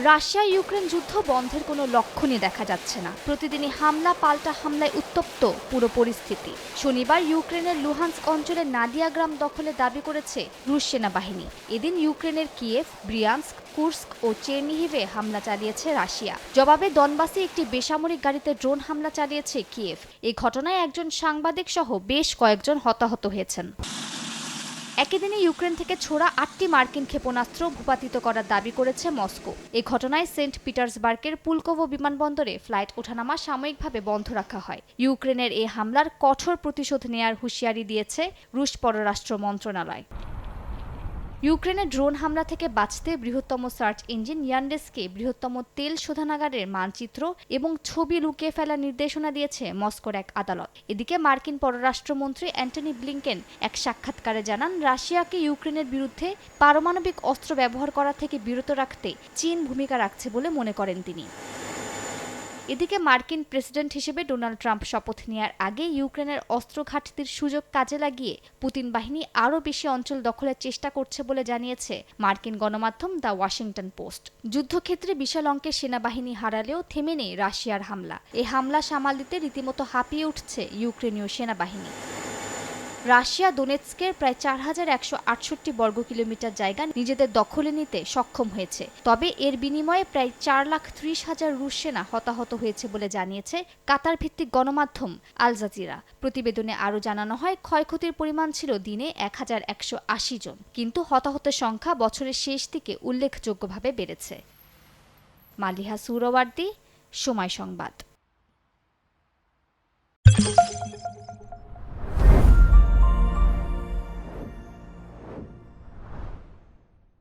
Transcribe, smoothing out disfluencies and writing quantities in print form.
Russia Ukraine যুদ্ধ বন্ধের কোনো লক্ষণই দেখা যাচ্ছে না। প্রতিদিনই হামলা পাল্টা হামলায় উত্তপ্ত পুরো পরিস্থিতি। শনিবার ইউক্রেনের লুহান্স্ক অঞ্চলের নাদিয়া গ্রাম দখলে দাবি করেছে রুশ সেনাবাহিনী। এদিন ইউক্রেনের কিয়েভ, ব্রিয়ান্স্ক, কুর্স্ক ও চেরনিহিভে হামলা চালিয়েছে রাশিয়া। জবাবে দনবাসে একটি বেসামরিক গাড়িতে ড্রোন হামলা চালিয়েছে কিয়েভ। এই ঘটনায় একজন সাংবাদিক সহ বেশ কয়েকজন হতাহত হয়েছেন। একই দিনে ইউক্রেন থেকে ছোড়া ৮টি মার্কিন ক্ষেপণাস্ত্র ভূপাতিত করার দাবি করেছে মস্কো। এই ঘটনায় সেন্ট পিটার্সবার্গের পুলকোভো বিমানবন্দরে ফ্লাইট ওঠানামা সাময়িকভাবে বন্ধ রাখা হয়। ইউক্রেনের এই হামলার কঠোর প্রতিশোধ নেয়ার হুঁশিয়ারি দিয়েছে রুশ পররাষ্ট্র মন্ত্রণালয়। ইউক্রেনের ড্রোন হামলা থেকে বাঁচতে বৃহত্তম সার্চ ইঞ্জিন ইয়ান্ডেক্সকে বৃহত্তম তেল শোধনাগারের মানচিত্র এবং ছবি লুকিয়ে ফেলার নির্দেশনা দিয়েছে মস্কোর এক আদালত। এদিকে মার্কিন পররাষ্ট্রমন্ত্রী অ্যান্টনি ব্লিংকেন এক সাক্ষাৎকারে জানান, রাশিয়াকে ইউক্রেনের বিরুদ্ধে পারমাণবিক অস্ত্র ব্যবহার করা থেকে বিরত রাখতে চীন ভূমিকা রাখছে বলে মনে করেন তিনি। এদিকে মার্কিন প্রেসিডেন্ট হিসেবে ডোনাল্ড ট্রাম্প শপথ নেওয়ার আগে ইউক্রেনের অস্ত্র ঘাটতির সুযোগ কাজে লাগিয়ে পুতিন বাহিনী আরও বেশি অঞ্চল দখলের চেষ্টা করছে বলে জানিয়েছে মার্কিন গণমাধ্যম দ্য ওয়াশিংটন পোস্ট। যুদ্ধক্ষেত্রে বিশাল অঙ্কের সেনাবাহিনী হারালেও থেমে নেই রাশিয়ার হামলা। এই হামলা সামাল দিতে রীতিমতো হাঁপিয়ে উঠছে ইউক্রেনীয় সেনাবাহিনী। রাশিয়া দোনেৎস্কের প্রায় ৪,১৬৮ বর্গ কিলোমিটার জায়গা নিজেদের দখলে নিতে সক্ষম হয়েছে। তবে এর বিনিময়ে প্রায় ৪,৩০,০০০ রুশ সেনা হতাহত হয়েছে বলে জানিয়েছে কাতার ভিত্তিক গণমাধ্যম আল জাজিরা। প্রতিবেদনে আরও জানানো হয়, ক্ষয়ক্ষতির পরিমাণ ছিল দিনে ১,১৮০ জন, কিন্তু হতাহতের সংখ্যা বছরের শেষ দিকে উল্লেখযোগ্যভাবে বেড়েছে। মালিহা সুহরাওয়ার্দী, সময় সংবাদ।